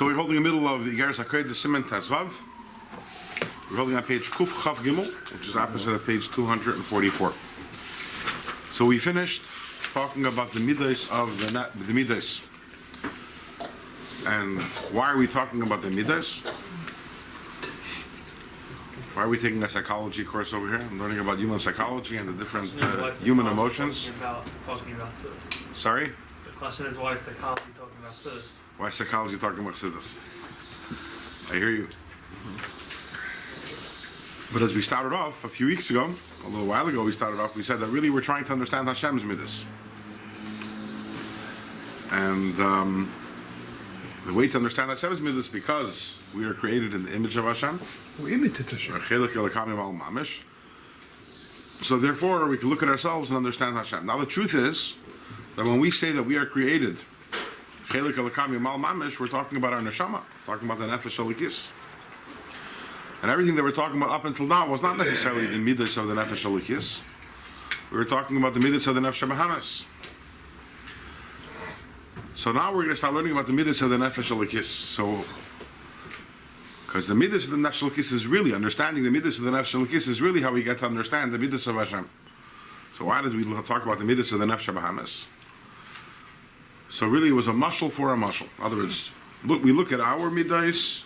So we're holding the middle of Iggeres HaKodesh Siman Tezvav. We're holding on page Kuf Chav Gimel, which is opposite of page 244. So we finished talking about the midas of the midas. And why are we talking about the midas? Why are we taking a psychology course over here? I'm learning about human psychology and the different human emotions. Talking about this. Sorry? The question is, why is psychology talking about this? Why is psychology talking about this? I hear you. But as we started off a few weeks ago, a little while ago, we said that really we're trying to understand Hashem's midas. And the way to understand Hashem's midas, because we are created in the image of Hashem. We imitate Hashem. So therefore, we can look at ourselves and understand Hashem. Now the truth is that when we say that we are created, we're talking about our neshama, talking about the nefesh halikis. And everything that we're talking about up until now was not necessarily the midas of the nefesh halikis. We were talking about the midas of the nefesh habahamis. So now we're going to start learning about the midas of the nefesh halikis. So, because the midas of the nefesh halikis is really understanding the midas of the nefesh halikis is really how we get to understand the midas of Hashem. So why did we talk about the midas of the nefesh habahamis? So really it was a mashal for a mashal. In other words, we look at our midas,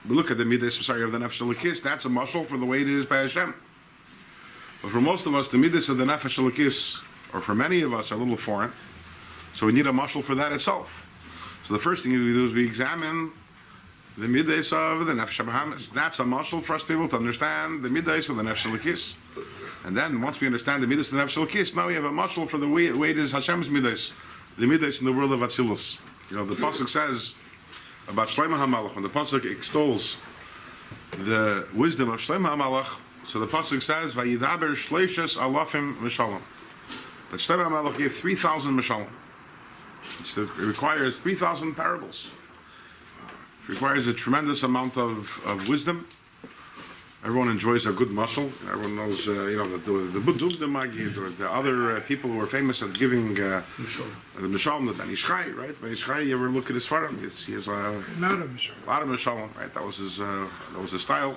we look at the midas of the nefesh halikis, that's a mashal for the way it is by Hashem. But for most of us, the midas of the nefesh halikis, or for many of us, are a little foreign. So we need a mashal for that itself. So the first thing we do is we examine the midas of the nefesh habahamis. That's a mashal for us to be able to understand the midas of the nefesh halikis. And then once we understand the midas of the nefesh halikis, now we have a mashal for the way it is Hashem's midas. The midas in the world of Atzilus. You know, the pasuk says about Shlomo HaMelech, when the pasuk extols the wisdom of Shlomo HaMelech, so the pasuk says, "Vayidaber shleishes alafim mishalom." That Shlomo HaMelech gave 3,000 mishalom. It requires 3,000 parables. It requires a tremendous amount of wisdom. Everyone enjoys a good mashal. Everyone knows, that the Budum Magid or the other people who are famous at giving the Mishalom, the Ben Ish Chai, right? Ben Ish Chai, you ever look at his farm? He has a lot of Mishalom, right? That was his style.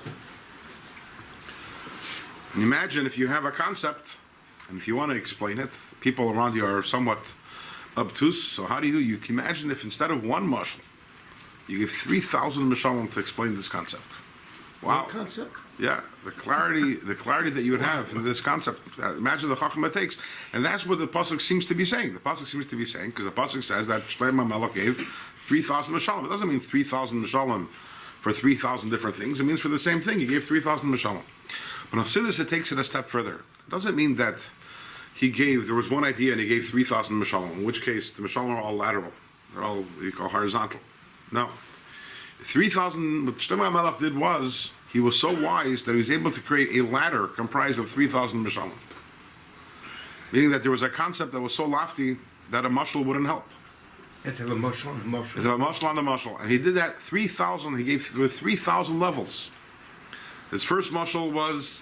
And imagine if you have a concept, and if you want to explain it, people around you are somewhat obtuse. So how do you do? You can imagine if instead of one mashal, you give 3,000 Mishalom to explain this concept. Wow. What concept? Yeah, the clarity that you would have in this concept. Imagine the chacham it takes, and that's what the pasuk seems to be saying. The pasuk seems to be saying because the pasuk says that Shlomo HaMelech gave 3,000 mishalom. It doesn't mean 3,000 mishalom for 3,000 different things. It means for the same thing. He gave 3,000 mishalom. But in Chassidus, it takes it a step further. It doesn't mean that there was one idea and he gave 3,000 mishalom. In which case, the mishalom are all lateral. They're all what you call horizontal. No. 3,000. What Shlomo HaMelech did was, he was so wise that he was able to create a ladder comprised of 3,000 mishalom. Meaning that there was a concept that was so lofty that a mashal wouldn't help. You have to have a mashal on the mashal. You have a mashal on the mashal. And he did that 3,000, he gave with 3,000 levels. His first mashal was,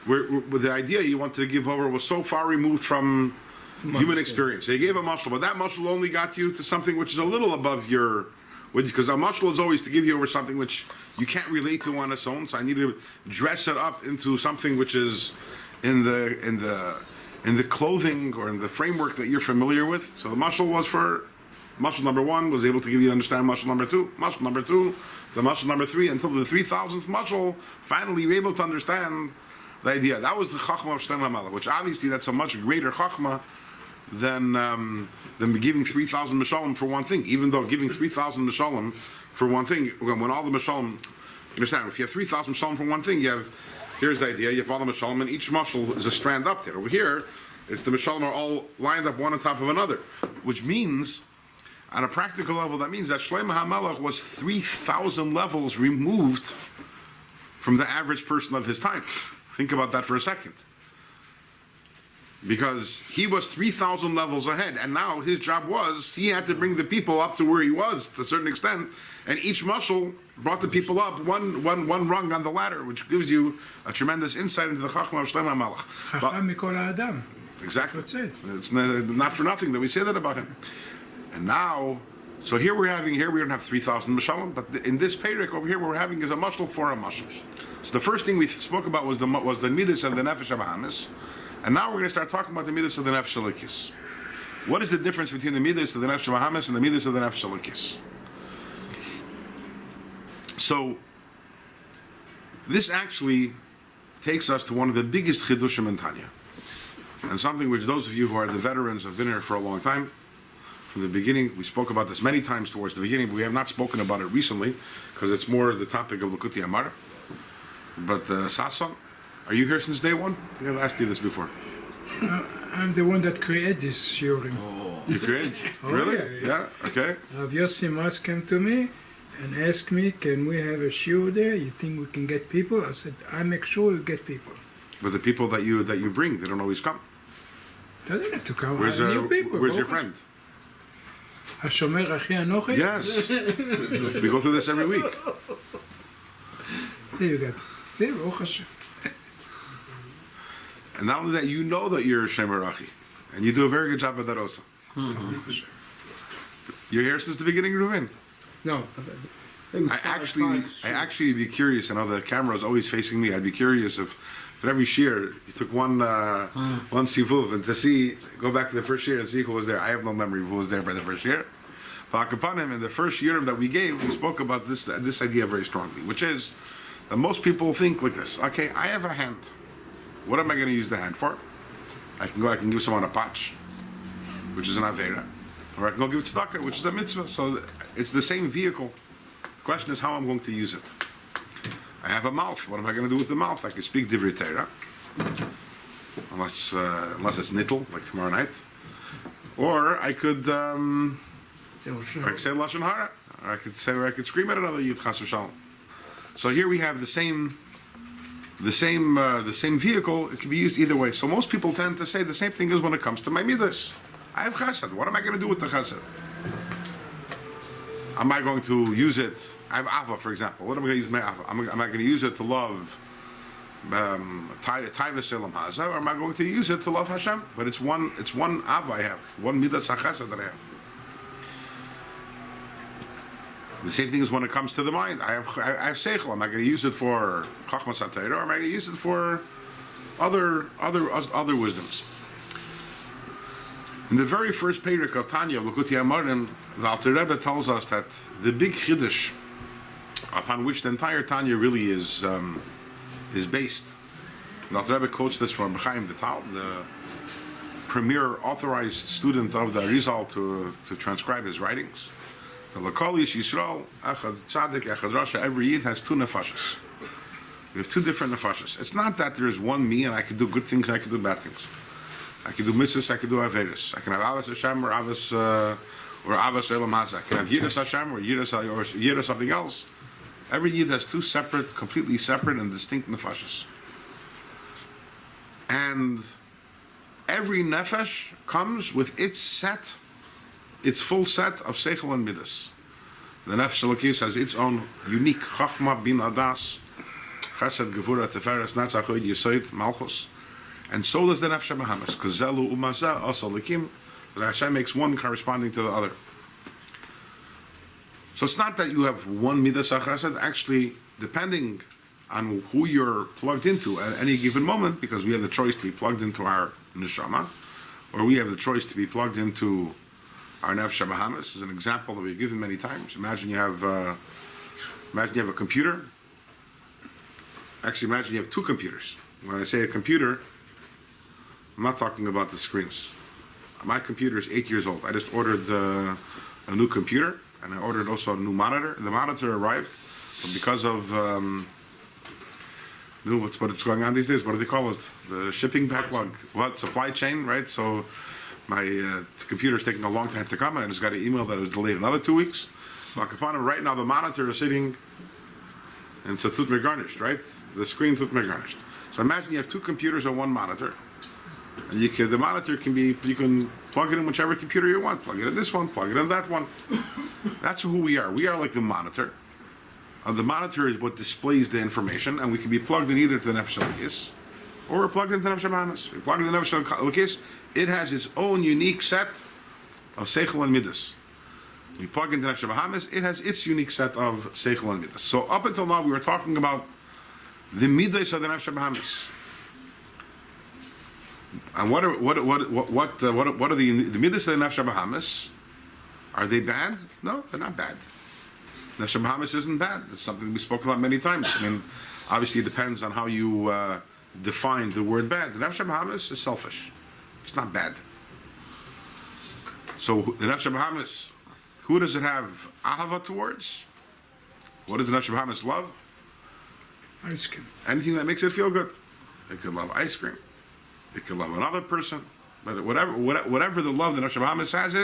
with the idea he wanted to give over was so far removed from human experience. So he gave a mashal, but that mashal only got you to something which is a little above your, because a mashal is always to give you over something which you can't relate to on its own. So I need to dress it up into something which is in the clothing or in the framework that you're familiar with. So the mashal was for mashal number one was able to give you understand mashal number two, the mashal number three, until the 3,000th mashal. Finally, you're able to understand the idea. That was the chachma of Shlomo HaMelech, which obviously that's a much greater chachma than giving 3,000 mishalom for one thing. Even though giving 3,000 mishalom for one thing, when all the mishalom, understand, if you have 3,000 mishalom for one thing, here's the idea, you have all the mishalom, and each mashal is a strand up there. Over here, it's the mishalom are all lined up one on top of another, which means, on a practical level, that means that Shlomo HaMelech was 3,000 levels removed from the average person of his time. Think about that for a second. Because he was 3,000 levels ahead, and now his job was, he had to bring the people up to where he was to a certain extent, and each mashal brought the people up one rung on the ladder, which gives you a tremendous insight into the chachma of Shlomo HaMelech. Chacham mikol ha'adam. Exactly. That's it. It's not for nothing that we say that about him. And now, So here we don't have 3,000 mashalim, but in this Perek over here, what we're having is a mashal for a mashal. So the first thing we spoke about was the midas of the nefesh abahamis, and now we're going to start talking about the midas of the nefesh alikis. What is the difference between the midas of the nefesh abahamis and the midas of the nefesh alikis? So this actually takes us to one of the biggest chidushim in Tanya, and something which those of you who are the veterans have been here for a long time. From the beginning, we spoke about this many times towards the beginning, but we have not spoken about it recently because it's more the topic of Likutei Amar. But Sasson, are you here since day one? I think I've asked you this before. I'm the one that created this shiurim. You created? Oh, Really? yeah. Okay. Rav Yossi Mas came to me and asked me, can we have a shiur there? You think we can get people? I said, I make sure you get people. But the people that you bring, they don't always come. Doesn't have to come. Where's New people. your friend? Hashomer Achi Anochi? Yes. We go through this every week. There you got. See, Baruch Hashem. And not only that, you know that you're Shemer Achi, and you do a very good job at that also. You're here since the beginning, Reuven? No. I actually be curious. I know the camera is always facing me. I'd be curious if every shear you took one sivuv and to go back to the first year and see who was there. I have no memory of who was there by the first year. But upon him in the first year that we gave, we spoke about this idea very strongly, which is that most people think like this. Okay, I have a hand. What am I going to use the hand for? I can give someone a patch, which is an avera, or I can go give tzedakah, which is a mitzvah. So it's the same vehicle. The question is how I'm going to use it. I have a mouth. What am I going to do with the mouth? I can speak divrei Torah, unless it's nittel, like tomorrow night. Or I could say lashon hara. Or I could scream at another yid chas v'shalom. So here we have the same vehicle. It can be used either way. So most people tend to say the same thing as when it comes to my midas. I have chesed. What am I going to do with the chesed? Am I going to use it? I have Ava, for example. What am I going to use my Ava? Am I going to use it to love Taivas Elam Haza, or am I going to use it to love Hashem? But it's one Ava I have, one Midas HaChesed that I have. The same thing is when it comes to the mind. I have Seichel. Am I going to use it for Chachmas HaTorah, or am I going to use it for other wisdoms? In the very first Perek of Tanya, Likutei Amarim, the Alter Rebbe tells us that the big chiddush upon which the entire Tanya really is based. The Alter Rebbe quotes this from Chaim Vital, the premier authorized student of the Arizal to transcribe his writings. The L'Kol Ish Yisrael, Echad Tzadik, Echad Rasha, every Yid has two nefashas. We have two different nefashas. It's not that there is one me and I can do good things and I can do bad things. I can do mitzvahs, I can do averis. I can have avos Hashem or avos Elam Haza. I can have yiras Hashem or yiras something else. Every yid has two separate, completely separate and distinct nefashas. And every nefesh comes with its full set of seichel and midas. The nefesh Elokis has its own unique chachma, bin adas, chesed, gevura, teferes, netzach, hod, yesod, malchus. And so does the nefesh Bahamas, because zelu umazah also likim, that Hashem makes one corresponding to the other. So it's not that you have one midas chesed. Actually, depending on who you're plugged into at any given moment, because we have the choice to be plugged into our neshama, or we have the choice to be plugged into our nefesh Bahamas. Is an example that we've given many times. Imagine you have a computer. Actually, imagine you have two computers. When I say a computer, I'm not talking about the screens. My computer is 8 years old. I just ordered a new computer, and I ordered also a new monitor. The monitor arrived, but because of what's going on these days, what do they call it? The shipping backlog. Supply chain, right? So my computer's taking a long time to come, and I just got an email that it was delayed another 2 weeks. Right now the monitor is sitting and it's a tut garnished, right? The screen tut garnished. So imagine you have two computers on one monitor. And the monitor you can plug it in whichever computer you want. Plug it in this one, plug it in that one. That's who we are. We are like the monitor. The monitor is what displays the information, and we can be plugged in either to the Nefesh Elokis, or we're plugged into the Nefesh Bahamas. We plug in the Nefesh Elokis. It has its own unique set of Seichel and Midas. We plug into Nefesh Bahamis, it has its unique set of Seichel and Midas. So up until now, we were talking about the Midas of the Nefesh Bahamis. And what are the Midas of the Nefesh Bahamis? Are they bad? No, they're not bad. Nefesh Bahamis isn't bad. It's something we've spoken about many times. I mean, obviously it depends on how you define the word bad. The Nefesh Bahamis is selfish. It's not bad. So the Nefesh Bahamis, who does it have ahava towards? What does the Nefesh Bahamis love? Ice cream. Anything that makes it feel good. It could love ice cream. It could love another person. But whatever the love the Nefesh Bahamis has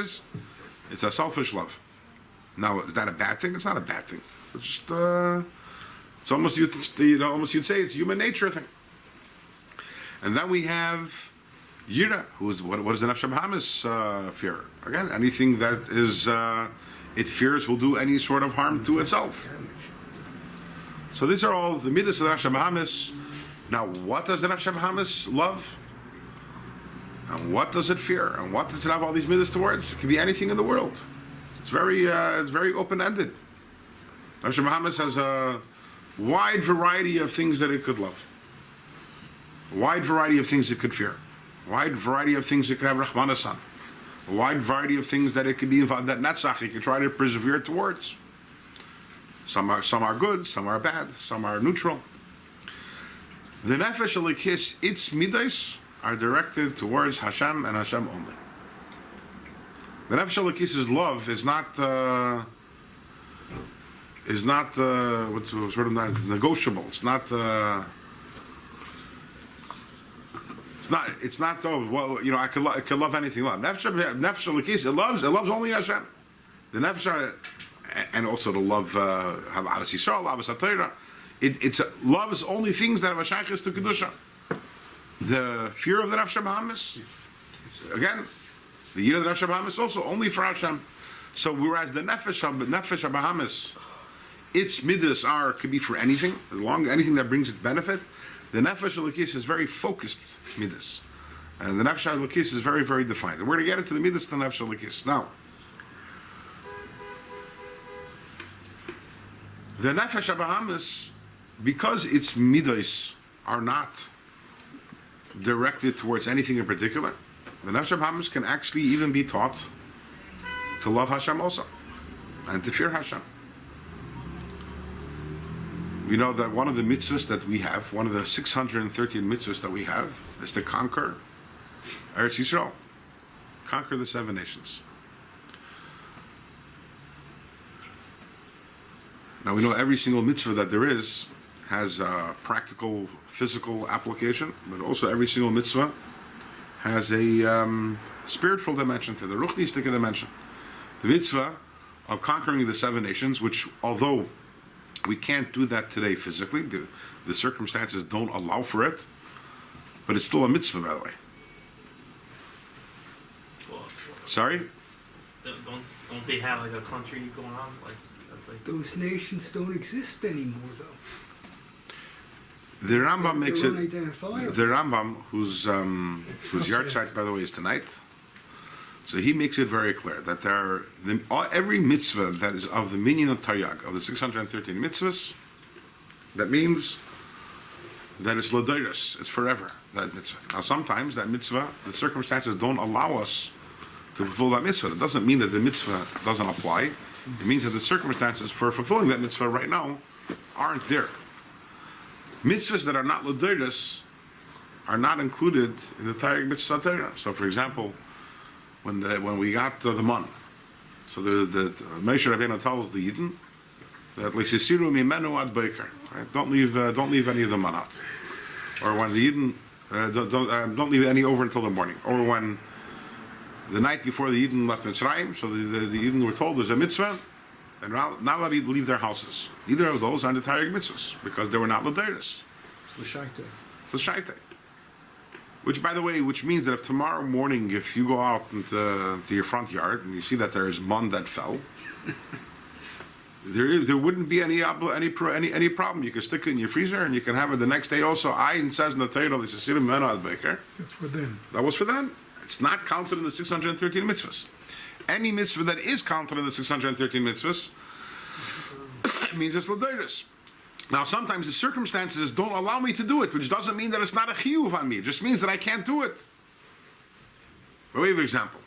it's a selfish love. Now, is that a bad thing? It's not a bad thing. It's just, it's almost you'd say it's human nature thing. And then we have Yira, what does the Nefesh Bahamis fear? Again, anything that is it fears will do any sort of harm to itself. So these are all the midas of the Nefesh Bahamis. Now, what does the Nefesh Bahamis love? And what does it fear? And what does it have all these midas towards? It can be anything in the world. It's very open-ended. Nefesh Bahamis has a wide variety of things that it could love. A wide variety of things it could fear. A wide variety of things it could have Rahmanas on. A wide variety of things that it could be involved, that Netzach it could try to persevere towards. Some are good, some are bad, some are neutral. The Nefesh Elikis, its midas are directed towards Hashem and Hashem only. The Nefesh Elikis' love is not what's sort of not negotiable. It's not oh well, you know, I could love anything. Nefesh Elikis, it loves only Hashem. The Nefesh and also to love have Ahavas Yisrael, Ahavas HaTorah. It loves only things that have a shaykhis to kedusha. The fear of the Nefesh Bahamis, again, the year of the Nefesh Bahamis also only for Hashem. So whereas the Nefesh Bahamis, its midas could be for anything, anything that brings it benefit. The Nefesh Elikis is very focused midas, and the Nefesh Elikis is very, very defined. And we're going to get into the midas of the Nefesh Elikis now. The Nefesh Bahamis, because its midas are not directed towards anything in particular, the Nefesh Bahamis can actually even be taught to love Hashem also and to fear Hashem. We know that one of the mitzvahs that we have, one of the 613 mitzvahs that we have, is to conquer Eretz Yisrael, conquer the 7 nations. Now we know every single mitzvah that there is has a practical, physical application, but also every single mitzvah has a spiritual dimension to the ruchnistic dimension. The mitzvah of conquering the 7 nations, which although we can't do that today physically, the circumstances don't allow for it, but it's still a mitzvah, by the way. Well, Sorry? don't they have like a country going on like Those nations don't exist anymore, though. The Rambam makes They're it. unidentifiable. The Rambam, whose yahrzeit, by the way, is tonight. So he makes it very clear that every mitzvah that is of the minyan of Taryag, of the 613 mitzvahs, that means that it's l'deiros, it's forever, that mitzvah. Now sometimes that mitzvah, the circumstances don't allow us to fulfill that mitzvah. That doesn't mean that the mitzvah doesn't apply. It means that the circumstances for fulfilling that mitzvah right now aren't there. Mitzvahs that are not l'deiros are not included in the Taryag mitzvah Torah. So for example, when we got the man, so the Moshe Rabbeinu tells the Yidden that le'sisiru mimenu ad boker, right? Don't leave any of the man out, or when the Yidden don't leave any over until the morning, or when the night before the Yidden left Mitzrayim, so the Yidden were told there's a mitzvah, and not allowed to leave their houses. Neither of those are the Taryag mitzvahs because they were not l'deiros. The shaita. Which, by the way, means that if tomorrow morning, if you go out into your front yard and you see that there is mun that fell, there wouldn't be any problem. You can stick it in your freezer and you can have it the next day. Also, it says in the Torah, it's a sirum meno ad baker. That's for them. That was for them. It's not counted in the 613 mitzvahs. any mitzvah that is counted in the 613 mitzvahs, it means it's l'doros. Now, sometimes the circumstances don't allow me to do it, which doesn't mean that it's not a chiyuv on me. It just means that I can't do it. For way of example,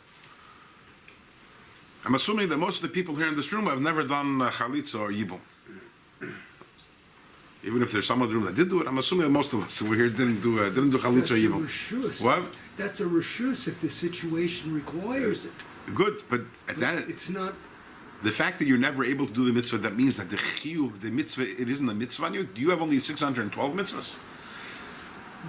I'm assuming that most of the people here in this room have never done chalitza or yibum. Even if there's someone in the room that did do it, I'm assuming that most of us who were here didn't do chalitza or That's a yibum. reshus. What? That's a reshus if the situation requires it. Good, but at that, It's not. the fact that you're never able to do the mitzvah, that means that the chiyuv, the mitzvah, it isn't a mitzvah on you. Do you have only 612 mitzvahs?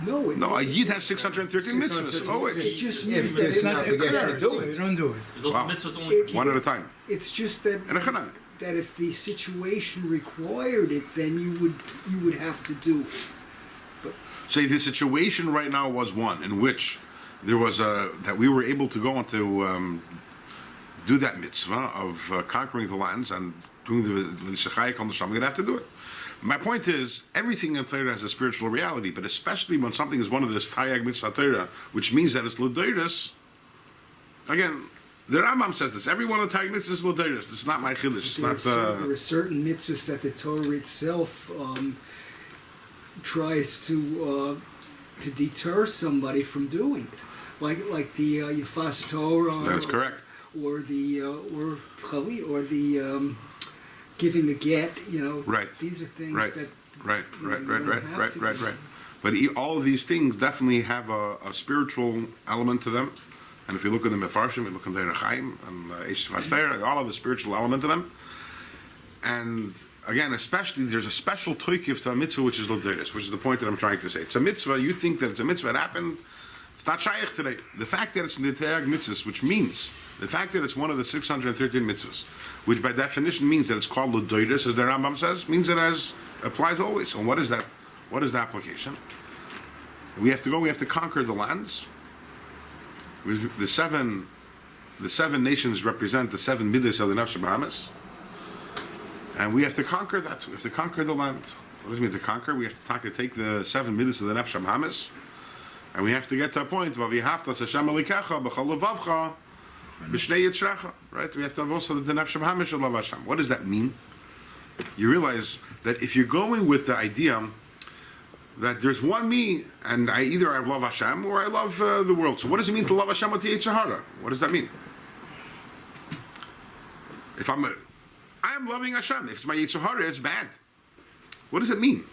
No, No, a yid has 613 mitzvahs. Always. It just If means there's that an it obligation to occurs. do So it. you don't do it. Because those Wow. mitzvahs only. It- One at a time. It's just that And a chana. that if the situation required it, then you would have to do it. Say the situation right now was one in which there was that we were able to go into do that mitzvah of conquering the lands and doing the shechayik on the sham. We're gonna have to do it. My point is, everything in Torah has a spiritual reality, but especially when something is one of this tayag mitzvah Torah, which means that it's l'doros. Again, the Rambam says this. Every one of the tayag mitzvahs is l'doros. This is not my chiddush. It's not. There are certain mitzvahs that the Torah itself tries to deter somebody from doing it, like the Yafas Torah. That is correct. Or the or Chali, or the giving the get. Right. These are things Right. that. Right. you don't have to do. But all of these things definitely have a spiritual element to them. And if you look at the Mefarshim, you look at the Chaim and Eish Vasteir, they all have a spiritual element to them. And again, especially, there's a special toikiv to a mitzvah, which is l'doros, which is the point that I'm trying to say. It's a mitzvah, you think that it's a mitzvah that happened, it's not shaykh today. The fact that it's l'tayag mitzvahs, which means, the fact that it's one of the 613 mitzvahs, which by definition means that it's called l'doros, as the Rambam says, means it applies always. And what is that? What is the application? We have to conquer the lands. The seven nations represent the 7 midas of the Nefesh Bahamas. And we have to conquer that. We have to conquer the land. What does it mean to conquer? We have to take the 7 midas of the Nefesh Bahamas. And we have to get to a point where we have to Hashem Alikecha, B'chol Levavcha, B'shnei Yitzrecha. Right? We have to have also the Nefesh Bahamas Shel Lav Hashem. What does that mean? You realize that if you're going with the idea that there's one me, and I love Hashem or I love the world. So what does it mean to love Hashem with the Yetzer Hara? What does that mean? If I am loving Hashem. If it's my Yetzer Hara, it's bad. What does it mean?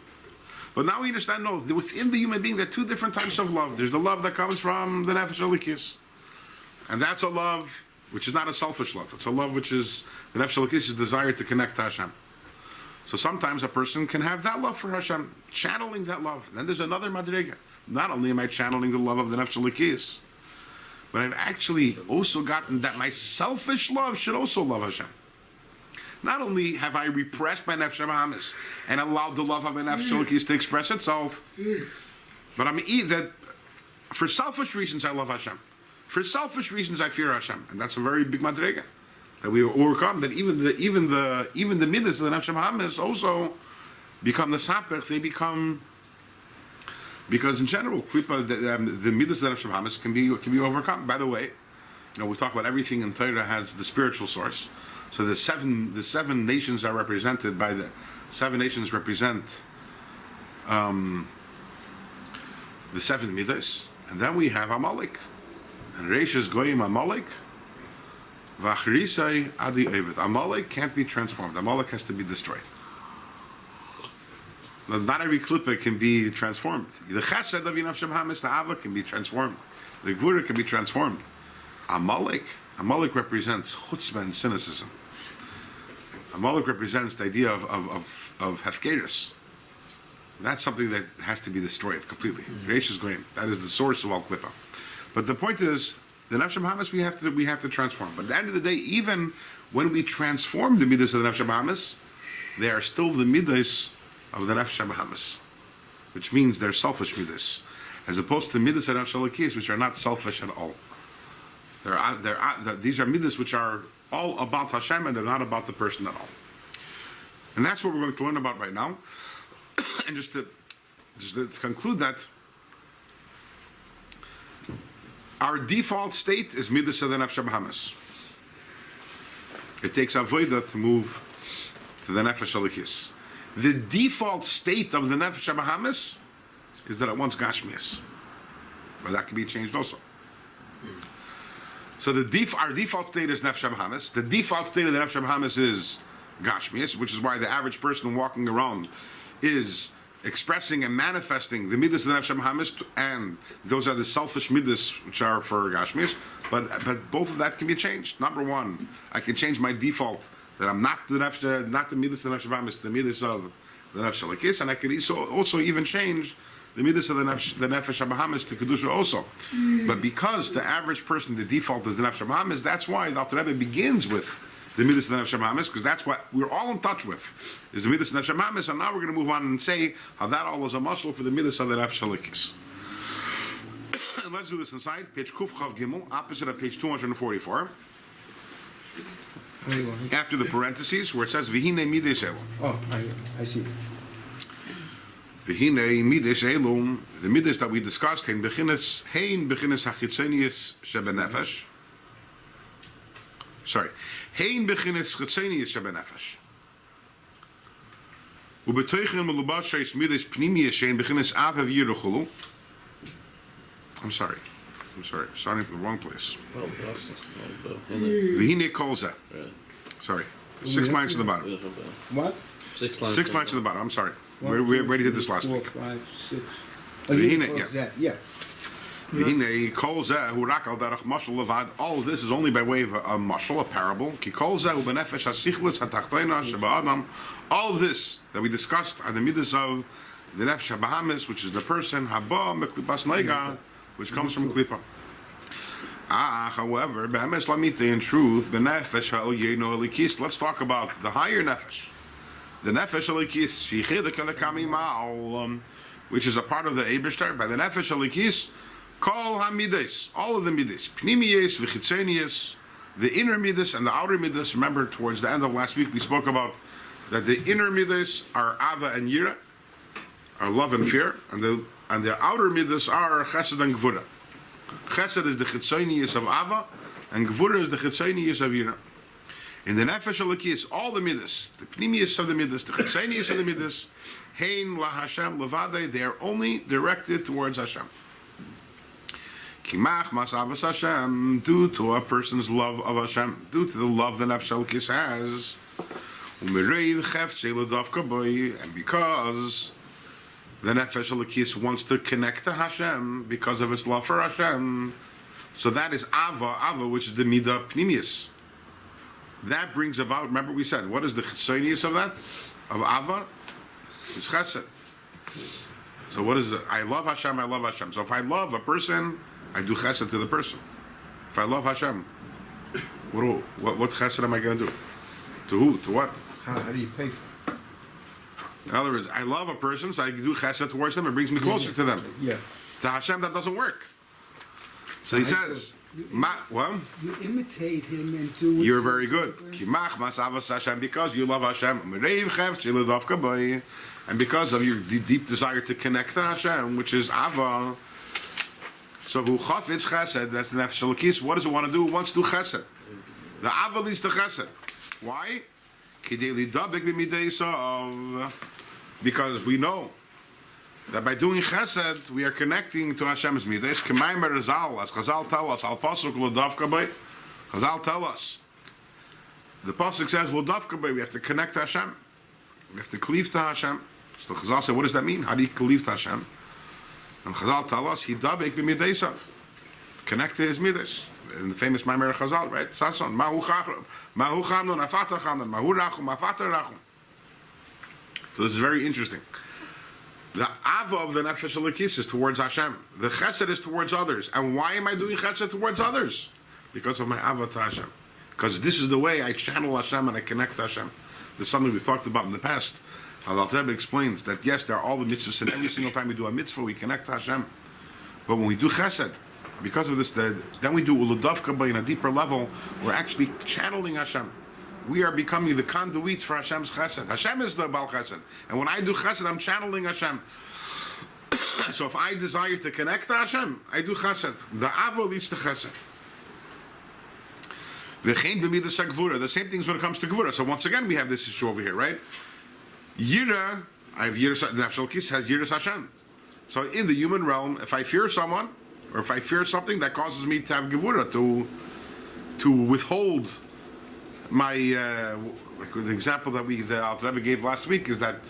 But now we understand, no, within the human being, there are two different types of love. There's the love that comes from the Nefesh Elikis. And that's a love which is not a selfish love. It's a love which is, the Nefesh Elikis' desire to connect to Hashem. So sometimes a person can have that love for Hashem, channeling that love. Then there's another madrega. Not only am I channeling the love of the Nefesh Elikis, but I've actually also gotten that my selfish love should also love Hashem. Not only have I repressed my Nefesh Bahamas and allowed the love of my Nefesh Elikis to express itself, but that for selfish reasons I love Hashem. For selfish reasons I fear Hashem, and that's a very big madrega that we overcome. That even the midas of the Nefesh Bahamas also become the sapech. They become, because in general, the midas of the Nefesh Bahamas can be overcome. By the way, we talk about everything in Torah has the spiritual source. So the seven nations are represented by the 7 nations represent the 7 midas, and then we have Amalek, and Reishis Goyim Amalek, Vachrisai Adi Ovid. Amalek can't be transformed. Amalek has to be destroyed. Now, not every klippa can be transformed. The Chesed of Nefesh Bahamas, the Ava can be transformed. The Gvura can be transformed. Amalek represents chutzpah and cynicism. Amalek represents the idea of Hefkeres. That's something that has to be destroyed completely. Reish is going. That is the source of all klippa. But the point is, the Nefesh Bahamas we have to transform. But at the end of the day, even when we transform the midas of the Nefesh Bahamas, they are still the midas of the Nefesh Bahamas, which means they're selfish midas, as opposed to midas of the Nefesh Elikis, which are not selfish at all. These are midas which are all about Hashem, and they're not about the person at all. And that's what we're going to learn about right now. And just to conclude that, our default state is midas of the Nefesh Bahamas. It takes avodah to move to the nefesh alikis. The default state of the nefesh habahamis is that it wants gashmias, but that can be changed also. So our default state is nefesh habahamis. The default state of the nefesh habahamis is gashmias, which is why the average person walking around is expressing and manifesting the midas of the nefesh habahamis, and those are the selfish midas which are for gashmias. But both of that can be changed. Number one, I can change my default that I'm not the midas of the nefesh habahamis, the midas of the nefesh alikis, and I can also even change the midas of the nefesh habahamis to kedusha also. But because the average person, the default is the nefesh habahamis, that's why the Alter Rebbe begins with the midas of the nefesh habahamis, because that's what we're all in touch with, is the midas of the nefesh habahamis. And now we're going to move on and say how that all is a muscle for the midas of the nefesh alikis. And let's do this inside page Kuf Chav Gimel, opposite of page 244. After the parentheses, where it says Vihine midas elu. Oh, I see. Vihine midas elu, the midas that we discussed, hein beginnes hachitzenius shebenefesh. Sorry, hein beginnes chitzenius shebenefesh. Ubetoichen melubash sheis midas pnimius shein beginnes avev yiruchulu. I'm sorry, starting from the wrong place. Vihine kolza. Sorry, 6 lines to the bottom. What? 6 lines. 6 lines to the bottom. I'm sorry. We already did this last 4, week. 5, 6. Vihine, Yeah. Vihine kolza hu rak al derech mashal levad. All of this is only by way of a mashal, a parable. Ki kolza hu benefesh hasichlis hatachtoina sheba'adam. All of this that we discussed are the midas of the nefesh habahamis, which is the person haba meklipas neiga, which comes from klipa. However, be'emes lamite, in truth, benefesh ha'oyeno elikis. Let's talk about the higher nefesh. The nefesh elikis, shichedek elekami ma'al, which is a part of the Eibishter. By the nefesh elikis, kol hamides, all of the midas, pnimiyes, v'chitzenius, the inner midas and the outer midas. Remember, towards the end of last week, we spoke about that the inner midas are ava and yira, are love and fear, and the outer midas are chesed and gvura. Chesed is the chitzonius of ava, and gvura is the chitzonius of yira. In the nefesh alikis, all the midas, the pnimius of the midas, the chitzonius of the midas, hein la Hashem levade, they are only directed towards Hashem. Kimach mas avas Hashem, due to a person's love of Hashem, due to the love the nefesh alikis has, u'mereiv cheftzei ledavka boy, and because the nefesh alikis wants to connect to Hashem because of its love for Hashem. So that is ava, which is the midah pnimius. That brings about, remember we said, what is the chitzonius of that? Of ava? It's chesed. So what is it? I love Hashem, I love Hashem. So if I love a person, I do chesed to the person. If I love Hashem, what chesed am I going to do? To who? To what? How do you pay for it? In other words, I love a person, so I do chesed towards them. It brings me closer to them. Yeah. To Hashem, that doesn't work. So he says, well, You imitate him and do what you're very good. Kimach mas avas Hashem, because you love Hashem. And because of your deep desire to connect to Hashem, which is ava. So who chafetz chesed, that's the nefesh alikis. What does it want to do? It wants to do chesed. The ava leads to chesed. Why? Because we know that by doing chesed, we are connecting to Hashem's midas. K'maymer Rizal, as Chazal tell us, al pasuk l'davka bay. Chazal tell us, the pasuk says l'davka bay. We have to connect to Hashem. We have to cleave to Hashem. So Chazal said, what does that mean? How do you cleave to Hashem? And Chazal tell us, he dabek b'midasav. Connect to his midas. In the famous Maimer Chazal, right? Sason, mahu chamnon, afata chamnon, mahu rachum, afata rachum. So this is very interesting. The ava of the nefesh alikis is towards Hashem. The chesed is towards others. And why am I doing chesed towards others? Because of my ava to Hashem. Because this is the way I channel Hashem and I connect to Hashem. This is something we've talked about in the past. Al Alter Rebbe explains that yes, there are all the mitzvahs, and every single time we do a mitzvah, we connect to Hashem. But when we do chesed, because of this, then we do uludavka, but in a deeper level, we're actually channeling Hashem. We are becoming the conduits for Hashem's chesed. Hashem is the Baal chesed. And when I do chesed, I'm channeling Hashem. So if I desire to connect to Hashem, I do chesed. The ava leads to chesed. V'chein b'midas ha'gvura. The same things when it comes to gvura. So once again, we have this issue over here, right? Yira, I have Yiras. The Nafshal Kis has Yiras Hashem. So in the human realm, if I fear someone or if I fear something, that causes me to have gvura, to withhold my. Like the example that the Alter Rebbe gave last week is that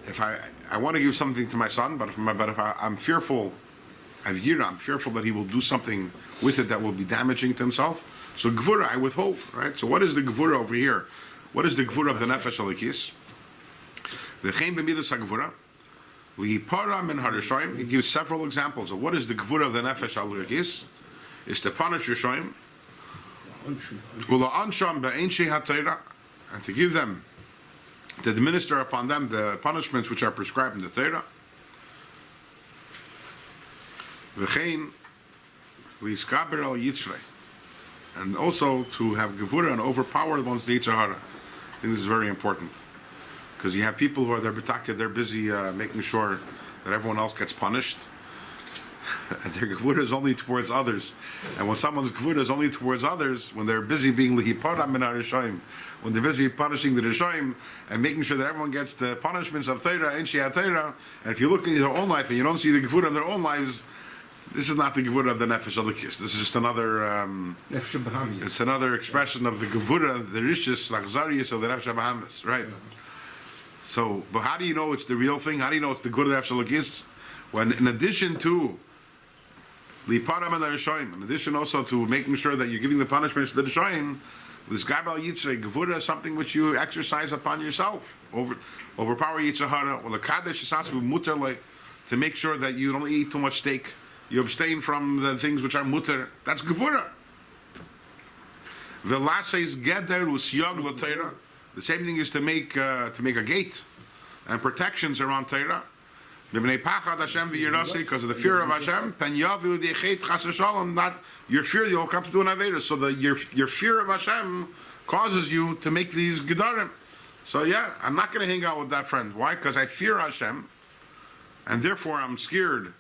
if I want to give something to my son, but if I'm fearful, I'm fearful that he will do something with it that will be damaging to himself. So gvura, I withhold, right? So what is the gvura over here? What is the gvura of the nefesh alikis? V'chein b'midas ha'gvura, li'ipara min harishayim. He gives several examples of what is the gvura of the nefesh alikis. Is to punish Rishayim, ula'ansham ba'enshei ha'torah, and to give them, to administer upon them the punishments which are prescribed in the Torah. V'chein li'skaber al yitzrei, and also to have gevura and overpower the ones the Yetzer Hara. I think this is very important because you have people who are they're busy making sure that everyone else gets punished, and their gevura is only towards others. And when someone's gevura is only towards others, when they're busy being lihipara min harishayim, when they're busy punishing the Rishayim and making sure that everyone gets the punishments of Torah and Shia Torah, and if you look in their own life and you don't see the gevura in their own lives, this is not the gevura of the nefesh alikis. This is just another. It's another expression of the gevura, the rishis lachzarius of the nefesh habahamis, right? So, but how do you know it's the real thing? How do you know it's the good nefesh alikis? When in addition to liparam and the Rishayim, in addition also to making sure that you're giving the punishments to the Rishayim, this gabal yitzrei gevura is something which you exercise upon yourself. Overpower Yetzer Hara. Well, the HaKodesh is asking mutar to make sure that you don't eat too much steak. You abstain from the things which are mutar. That's gevura. V'laseis geder u'siyag l'Torah. The same thing is to make a gate and protections around Torah. Because of the fear of Hashem, not your fear you'll come to do an Aveda. So your fear of Hashem causes you to make these gedarim. So yeah, I'm not going to hang out with that friend. Why? Because I fear Hashem, and therefore I'm scared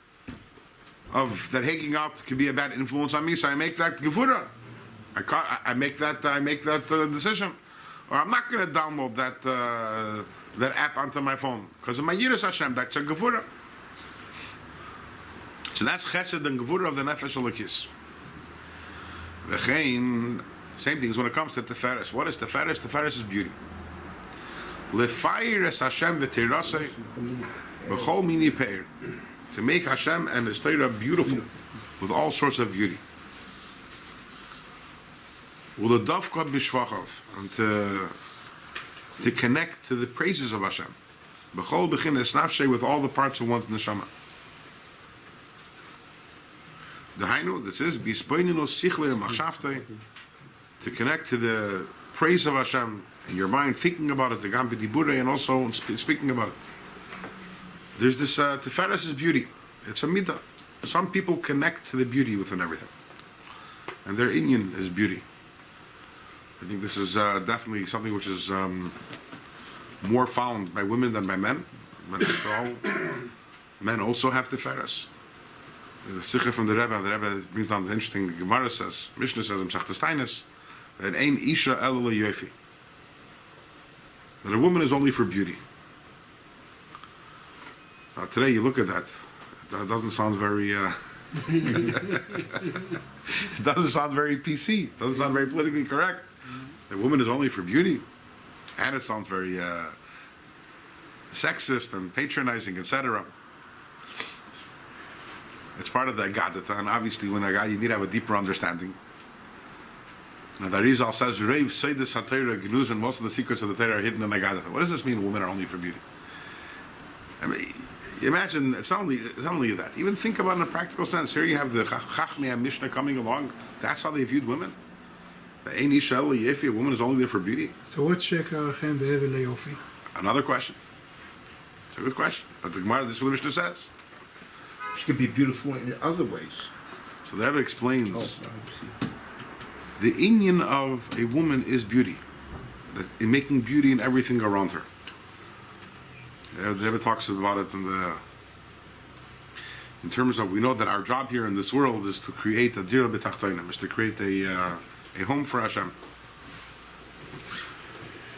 of that hanging out could be a bad influence on me. So I make that gevura. I make that decision, or I'm not going to download that app onto my phone because of my Yiras Hashem. That's a gevura. So that's chesed and gevura of the nefesh alikis. V'chein, same things when it comes to teferes. What is teferes? Teferes is beauty. L'fayir es Hashem v'tirasei b'chol mini peir, to make Hashem and His Torah beautiful with all sorts of beauty. U'ledavka b'shvachav, and to connect to the praises of Hashem. B'chol b'chines nafshei, with all the parts of one's neshama. Dahainu, this is b'ispoininu sichlei machshavtei, to connect to the praise of Hashem in your mind, thinking about it, the gam b'diburei, and also speaking about it. There's this teferes is beauty. It's a midah. Some people connect to the beauty within everything, and their inyan is beauty. I think this is definitely something which is more found by women than by men. But after all, men also have teferes. The Sikha from the Rebbe brings down the interesting, the Gemara says, Mishnah says, that ein isha ela leyofi, that a woman is only for beauty. Now today you look at that, that doesn't sound very, it doesn't sound very PC, it doesn't sound very politically correct. A woman is only for beauty, and it sounds very sexist and patronizing, etc. It's part of the Agadata, and obviously when you need to have a deeper understanding. Now the Rizal says, Reiv Seidus HaTorah Gnuz, and most of the secrets of the Torah are hidden in the Agadata. What does this mean, women are only for beauty? I mean, imagine, it's not only that. Even think about it in a practical sense. Here you have the Chachmei Mishnah coming along. That's how they viewed women. The Ein Isha Ela Yefi, a woman is only there for beauty. So what's Sheker Achem Be'evel Leyofi? Another question. It's a good question. But the Gemara, this is what the Mishnah says. She could be beautiful in other ways. So the Rebbe explains the inyan of a woman is beauty, that in making beauty in everything around her. The Rebbe talks about it in terms of, we know that our job here in this world is to create a dira b'tachtonim, is to create a a home for Hashem.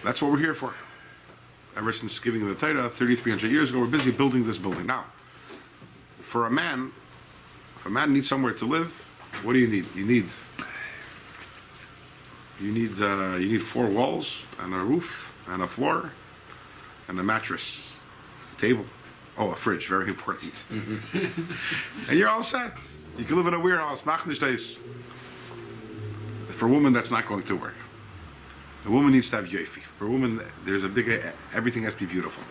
That's what we're here for. Ever since giving of the Torah 3,300 years ago, we're busy building this building. Now, for a man, if a man needs somewhere to live, what do you need? You need 4 walls and a roof and a floor and a mattress, table. Oh, a fridge, very important. And you're all set. You can live in a warehouse, machnishteis. For a woman, that's not going to work. A woman needs to have yofi. For a woman, there's a big, everything has to be beautiful.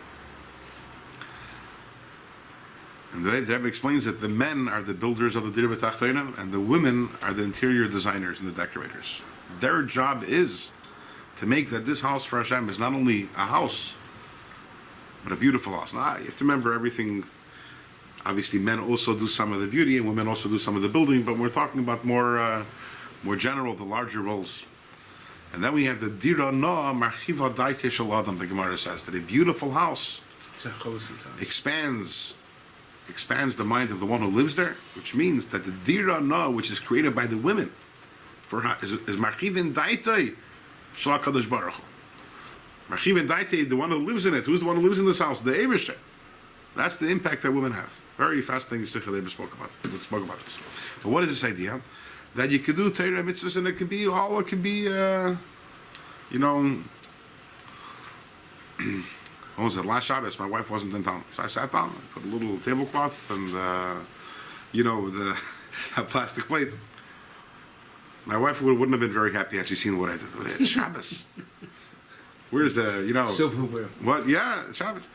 And the Rebbe explains that the men are the builders of the Dir B'Tachtonim, and the women are the interior designers and the decorators. Their job is to make that this house for Hashem is not only a house, but a beautiful house. Now, you have to remember everything. Obviously, men also do some of the beauty, and women also do some of the building. But we're talking about more general, the larger roles. And then we have the Dira Noah Marchiva Daite Shel Adam. The Gemara says that a beautiful house expands the mind of the one who lives there, which means that the Dira Noah, which is created by the women, is Marchivin Daite Shel HaKodesh Baruch Hu. Marchivin Daite, the one who lives in it. Who's the one who lives in this house? The Eibishter. That's the impact that women have. Very fascinating. Silberberg spoke about this. But what is this idea? That you could do Torah mitzvahs, and it could be what was it, last Shabbos, my wife wasn't in town. So I sat down, I put a little tablecloth and, a plastic plate. My wife wouldn't have been very happy had she seen what I did. But it's Shabbos. Where's the, Silverberg. What? Yeah, Shabbos.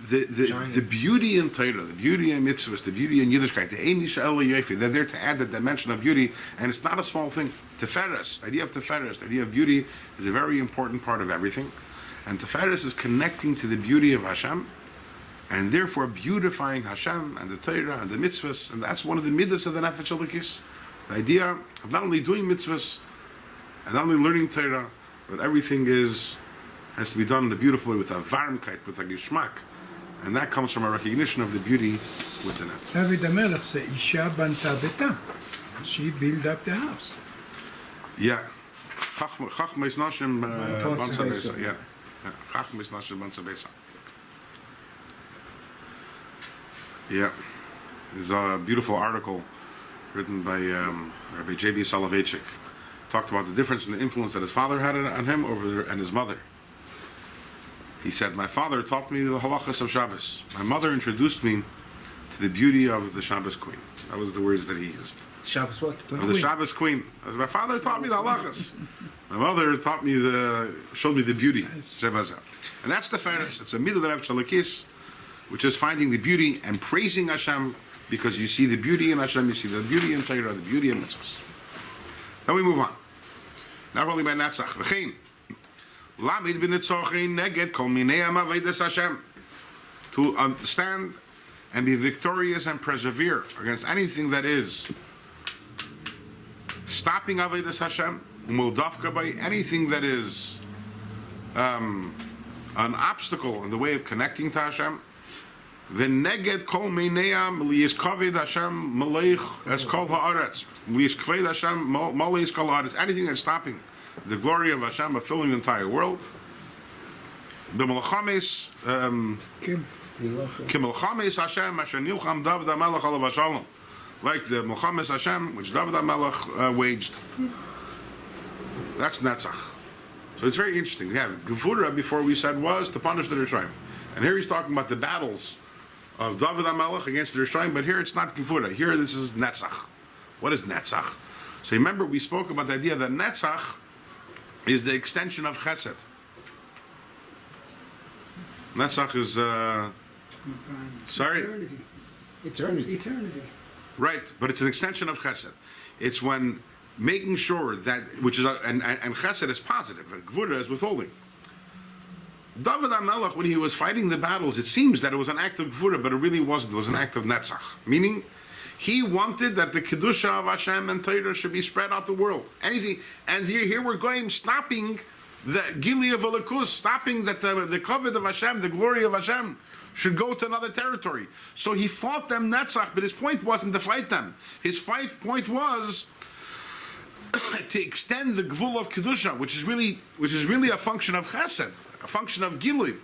The beauty in Torah, the beauty in mitzvahs, the beauty in Yiddishkeit, the Ein Yisha Ela Yofi, they're there to add the dimension of beauty, and it's not a small thing. Teferes, the idea of Teferes, the idea of beauty is a very important part of everything. And Teferes is connecting to the beauty of Hashem, and therefore beautifying Hashem and the Torah and the mitzvahs, and that's one of the midas of the Nefesh Elikis. The idea of not only doing mitzvahs and not only learning Torah, but everything has to be done in a beautiful way with a varmkeit, with a geschmack. And that comes from a recognition of the beauty within it. David HaMelech said, Isha banta beta. She built up the house. Yeah. Chachma is nashim Bansa bansa Besa. besa. Yeah. Chachma is nashim bansa besa. Yeah. There's a beautiful article written by Rabbi J.B. Soloveitchik. Talked about the difference in the influence that his father had on him and his mother. He said, my father taught me the halachas of Shabbos. My mother introduced me to the beauty of the Shabbos queen. That was the words that he used. Shabbos what? Of the Shabbos queen. My father taught me the halachas. My mother taught me showed me the beauty. Yes. And that's the fairness. It's a midah that shalakis, which is finding the beauty and praising Hashem, because you see the beauty in Hashem, you see the beauty in Torah, the beauty in mitzvahs. Then we move on. Not only by Netzach. V'chein. Lamid b'nitzochein neged kol minei amavedes Hashem. To understand and be victorious and persevere against anything that is stopping Avedas Hashem, Muldavka by anything that is an obstacle in the way of connecting to Hashem. V'neged kol meineam liyiskaved Hashem maleich es kol haaretz liyiskaved Hashem maleich kol haaretz. Anything that's stopping the glory of Hashem of filling the entire world. B'melchames Kimelchames Hashem asher nilcham David HaMelech alav hashalom. Like the Melchames Hashem, which David HaMelech waged. That's Netzach. So it's very interesting. We have Gevura, before we said, was to punish the Rishaim. And here he's talking about the battles of David HaMelech against the Rishaim, but here it's not Gevura. Here this is Netzach. What is Netzach? So remember, we spoke about the idea that Netzach is the extension of Chesed. Netzach is, sorry? Eternity. Right, but it's an extension of Chesed. It's when making sure that, which is, and Chesed is positive, and Gvura is withholding. David HaMelech, when he was fighting the battles, it seems that it was an act of Gvura, but it really wasn't. It was an act of Netzach. Meaning, he wanted that the Kedusha of Hashem and Torah should be spread out the world. Anything, and here we're going, stopping the Gili of Elikus, stopping that the kavod of Hashem, the glory of Hashem, should go to another territory. So he fought them Netzach, but his point wasn't to fight them. His point was to extend the gvul of kedusha, which is really a function of chesed, a function of gilui,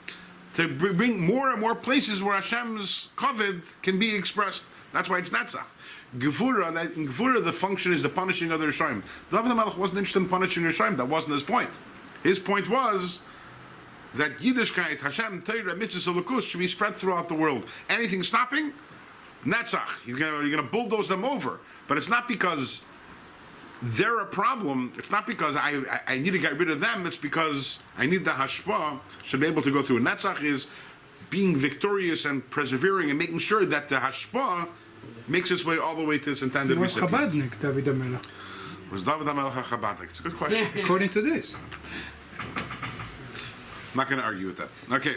to bring more and more places where Hashem's kavod can be expressed. That's why it's Netzach. Gevura, in Gevura the function is the punishing of the Rishonim. David HaMelech wasn't interested in punishing Rishonim. That wasn't his point. His point was that Yiddishkeit, Hashem, Torah, Mitzvah, Elokus should be spread throughout the world. Anything stopping? Netzach. You're gonna bulldoze them over. But it's not because they're a problem. It's not because I need to get rid of them. It's because I need the hashpah should be able to go through. And Netzach is being victorious and persevering and making sure that the hashpah makes its way all the way to its intended Was recipient. Chabadnik, David HaMelech, Was David HaMelech a Chabadnik? It's a good question. according to this. I'm not going to argue with that. Okay.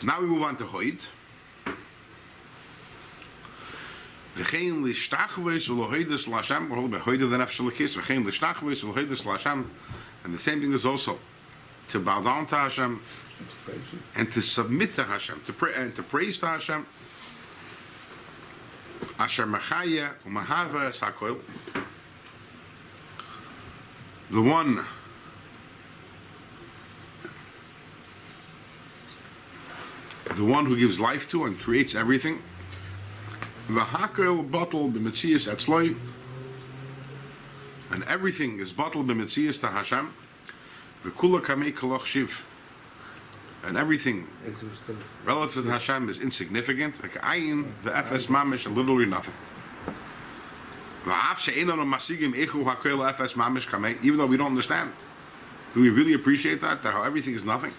Now we move on to Hoid. V'chein lishtachves u'lohoides l'Hashem. We're holding by Hoid of the Nefesh Elokis. V'chein lishtachves u'lohoides l'Hashem. And the same thing is also to bow down to Hashem and to submit to Hashem, to pray and to praise to Hashem. Asher machaya u'mahava es hakoil. The one who gives life to and creates everything. V'hakoil batal b'metzias etzloi. And everything is batal b'metzias to Hashem. V'kula kamei koloch shiv. And everything relative to Hashem is insignificant. Like ayin, v'efes mamish, and literally nothing. Even though we don't understand, do we really appreciate that how everything is nothing?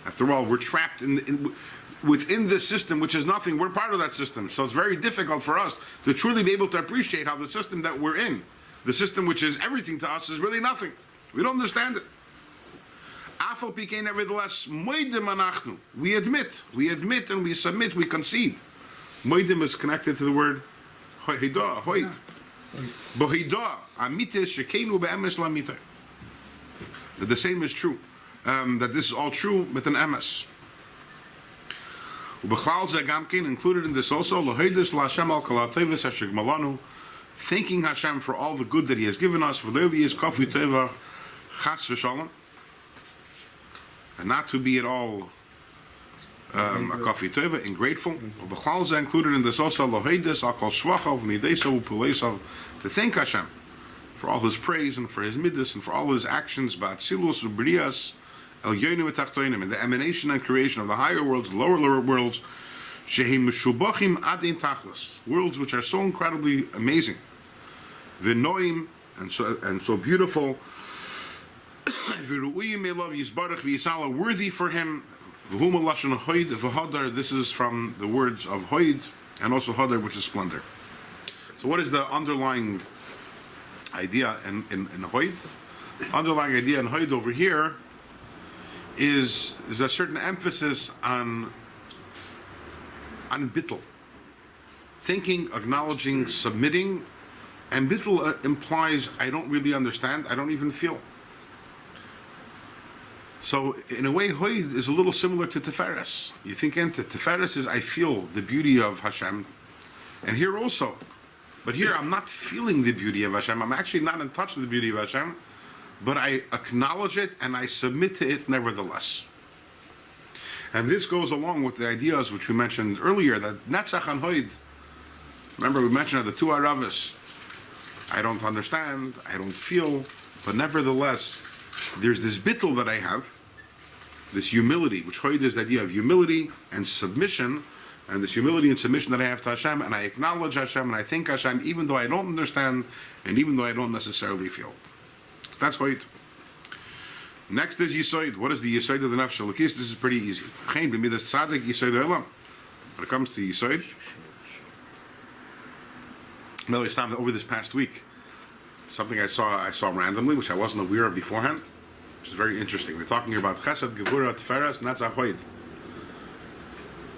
After all, we're trapped within this system, which is nothing. We're part of that system, so it's very difficult for us to truly be able to appreciate how the system that we're in, the system which is everything to us, is really nothing. We don't understand it. Afal Pikein, nevertheless, moedim anachnu. We admit, and we submit, we concede. Moedim is connected to the word hoidah, hoid. Bohidah, amitis shekenu be'emes la'mitah. The same is true. That this is all true with an emes. Ubechlal ze gamkin, included in this also, lohoidus la'Hashem al kol ha'tovos asher gmalanu, thanking Hashem for all the good that He has given us. V'leili is kafu teva chas v'shalom, and not to be at all a kafi teva, ingrateful. Ubechlal ze included in this also, lohoidus al kol shvachav v'nidesav u'puleisav, to thank Hashem for all His praise and for His midas and for all His actions, ba'atzilus u'brias el yonim v'tachtoinim, and the emanation and creation of the higher worlds, the lower worlds, shehem meshubachim adin tachlis, worlds which are so incredibly amazing, v'noim, and so beautiful, v'ru'uyim elav yisbarach v'yisala, worthy for Him, v'hum lashon hoid v'hodar. This is from the words of hoid and also hodar, which is splendor. So what is the underlying idea in hoid? Underlying idea in hoid over here is a certain emphasis on bittul, thinking, acknowledging, submitting, and bittul implies I don't really understand, I don't even feel. So in a way, hoid is a little similar to tiferes. You think into tiferes is I feel the beauty of Hashem, and here also. But here I'm not feeling the beauty of Hashem. I'm actually not in touch with the beauty of Hashem, but I acknowledge it and I submit to it nevertheless. And this goes along with the ideas which we mentioned earlier, that Netzach and Hoid. Remember we mentioned the two Aravas. I don't understand, I don't feel, but nevertheless, there's this bittul that I have, this humility, which Hoid is the idea of humility and submission, and this humility and submission that I have to Hashem, and I acknowledge Hashem, and I thank Hashem, even though I don't understand, and even though I don't necessarily feel. That's Hoid. Next is Yisoid. What is the Yisoid of the Nefesh Elokis? This is pretty easy. When it comes to Yisoid, over this past week, something I saw randomly, which I wasn't aware of beforehand, which is very interesting. We're talking here about Chesed, Gevura, Tiferes, and that's Hoid.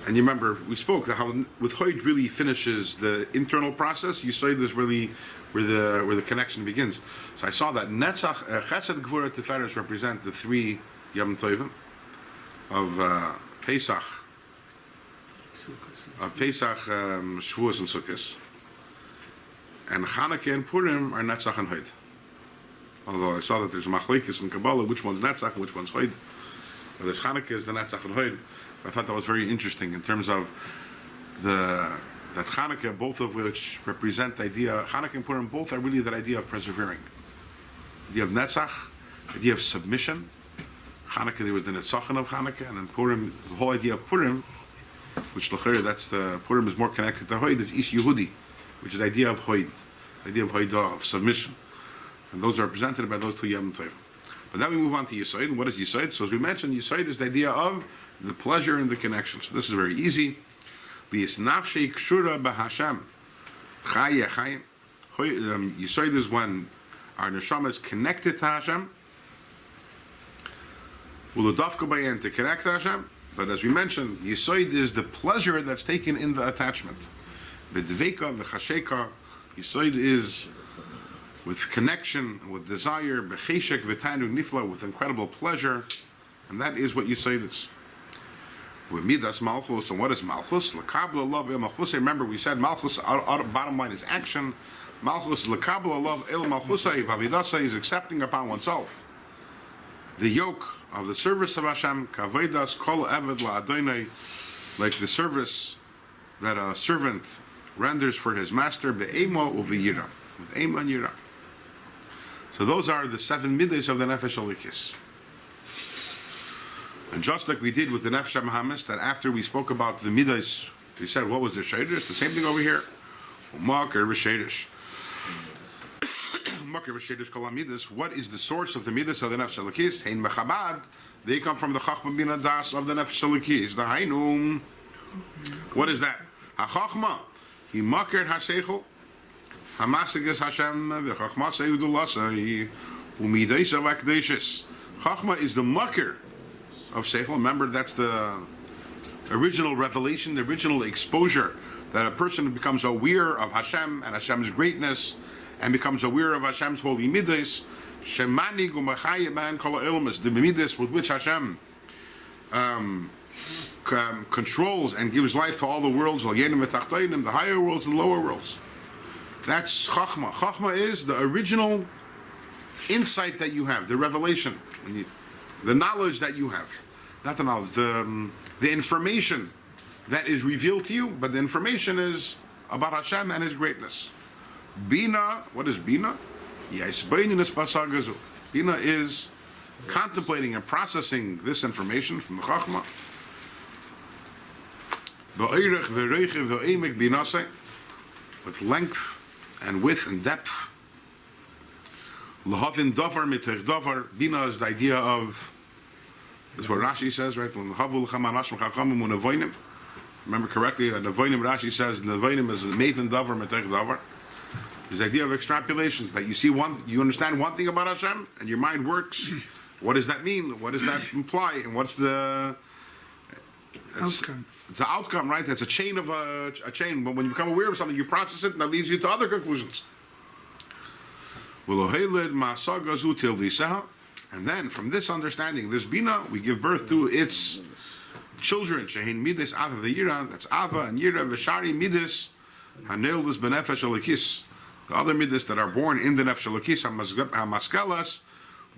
And you remember, we spoke that how with Hoid really finishes the internal process. Yisoid is really where the connection begins. So I saw that Netzach, Chesed, Gevura, Tiferes represent the three Yom Tovim of Pesach, of Pesach, Shavuos, and Sukkot. And Chanukah and Purim are Netzach and Hod. Although I saw that there's Machlekes and Kabbalah, which one's Netzach and which one's Hod. But this Chanukah is the Netzach and Hod. I thought that was very interesting in terms of that Chanukah, both of which represent the idea, Chanukah and Purim, both are really that idea of persevering. The idea of Netzach, the idea of submission. Chanukah, there was the Netzachan of Chanukah, and then Purim, the whole idea of Purim, which l'chayr, that's the Purim is more connected to Hod, it's Ish Yehudi, which is the idea of Hod, the idea of Hodah, of submission. And those are represented by those two Yom Tov. But then we move on to Yesod, and what is Yesod? So as we mentioned, Yesod is the idea of the pleasure and the connection. So this is very easy. Yesod is when our neshama is connected to Hashem. To connect to Hashem. But as we mentioned, Yesod is the pleasure that's taken in the attachment. B'dveika v'chasheka. Yesod is with connection, with desire, b'cheshek v'tanug nifla, with incredible pleasure, and that is what Yesod is. With midas malchus, and what is malchus? L'kabla love el malchus. Remember, we said malchus. Our bottom line is action. Malchus l'kabla love el malchusay. Vavidasa is accepting upon oneself the yoke of the service of Hashem. Kavedas kol eved la'adonai, like the service that a servant renders for his master. Be'emo uv'yira, with ema and yira. So those are the 7 midas of the nefesh alikis. And just like we did with the Nefesh HaMahamis, that after we spoke about the Midas, we said, what was the Shadish? The same thing over here. Makar v'Shadish. Makar v'Shadish kol Midas. What is the source of the Midas of the Nefesh HaLakis? Hein Mechabad. They come from the Chachma Bina Das of the Nefesh HaLakis. The Hainum. What is that? HaChachma. He makar HaSeichel. HaMasigas Hashem. V'Chachma Seudulasa. U'Midas of HaKodesh. Chachma is the makar of Seichel. Remember, that's the original revelation, the original exposure, that a person becomes aware of Hashem and Hashem's greatness, and becomes aware of Hashem's holy midas. Shemani gumachayim man kol ha'ilmas, the midas with which Hashem controls and gives life to all the worlds, the higher worlds and lower worlds. That's Chachma. Chachma is the original insight that you have, the revelation. The knowledge that you have, not the knowledge, the information that is revealed to you, but the information is about Hashem and His greatness. Bina, what is Bina? Bina is contemplating and processing this information from the Chachma. With length and width and depth. Lahavin davar mitech davar. Bina is the idea of, this is what Rashi says, right? Remember correctly, Nevoinim, Rashi says, Nevoinim is maven davar mitech davar. There's the idea of extrapolation, that you see you understand one thing about Hashem, and your mind works. What does that mean? What does that imply? And what's the Outcome. It's the outcome, right? It's a chain of a chain. But when you become aware of something, you process it, and that leads you to other conclusions. And then from this understanding, this bina, we give birth to its children. Shehin midas ava v'yira. That's ava and yira v'shari midas hanel this benefesh alakis. The other midas that are born in the nefesh alakis hamaskalas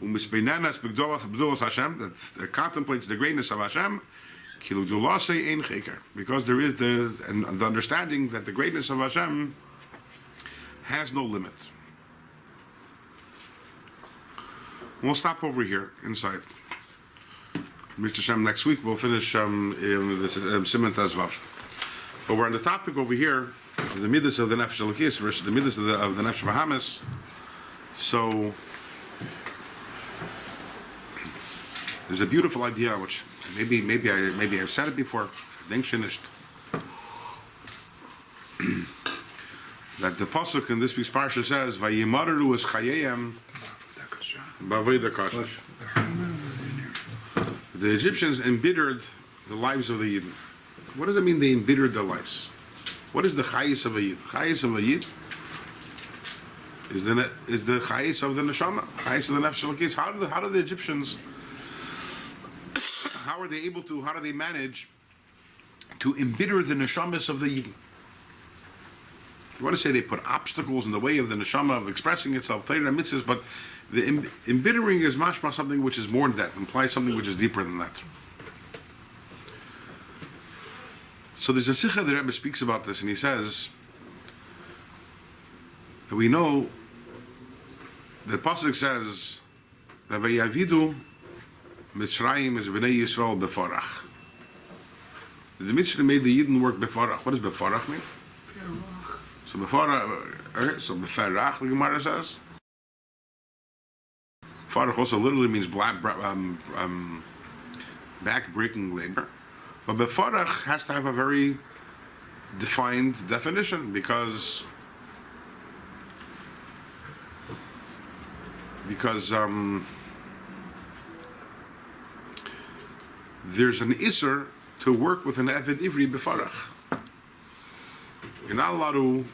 umisbeinanas b'gdolas b'gdolas Hashem, that contemplates the greatness of Hashem. Kiludulase ein cheker, because there is the understanding that the greatness of Hashem has no limit. We'll stop over here inside. Mr. Shem, next week we'll finish this Siman Tezvav. But we're on the topic over here of the midas of the Nefesh Elokis versus the midas of the Nefesh Bahamas. So there's a beautiful idea which maybe I've said it before. Denk shenisht. That the pasuk in this week's parsha says, "Vayimaru es chayeyem b'aveda kasha." The Egyptians embittered the lives of the Yidden. What does it mean? They embittered their lives. What is the chayis of a Yid? Chayis of a Yid is the chayis of the neshama, chayis of the nefesh elokis. How do the Egyptians? How do they manage to embitter the neshamas of the Yidden. You want to say they put obstacles in the way of the neshama of expressing itself, Torah and mitzvahs, but the embittering is mashma something which is more than that, implies something which is deeper than that. So there's a sikha the Rebbe speaks about this, and he says that we know the pasuk says that vayavidu Mitzrayim is b'nei Yisrael befarach. The Mitzrayim made the Yidden work befarach. What does befarach mean? So befarach, so befarach, the Gemara says. Farach also literally means back-breaking labor. But befarach has to have a very defined definition because there's an isser to work with an Eved Ivri befarach. You're not allowed to,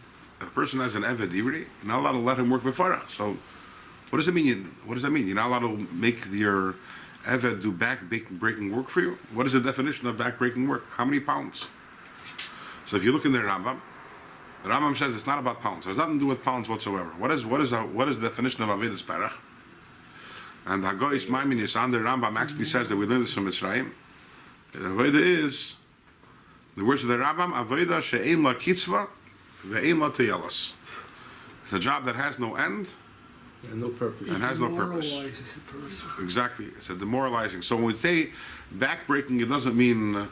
if a person has an Eved Ivri, you're not allowed to let him work befarach. So what does it mean? What does that mean? You're not allowed to make your Eved do back-breaking work for you? What is the definition of back-breaking work? How many pounds? So if you look in the Rambam says it's not about pounds. It has nothing to do with pounds whatsoever. What is the definition of Avedis Parach? And HaKodesh Maimonides on the Rambam actually says that we learned this from Mitzrayim. The Aveda is, the words of the Rambam, Aveda she'ein la kitzva ve'ein la teyalas. It's a job that has no end And no purpose. and has no purpose. Demoralizes the person. Exactly, it's a demoralizing. So when we say backbreaking, it doesn't mean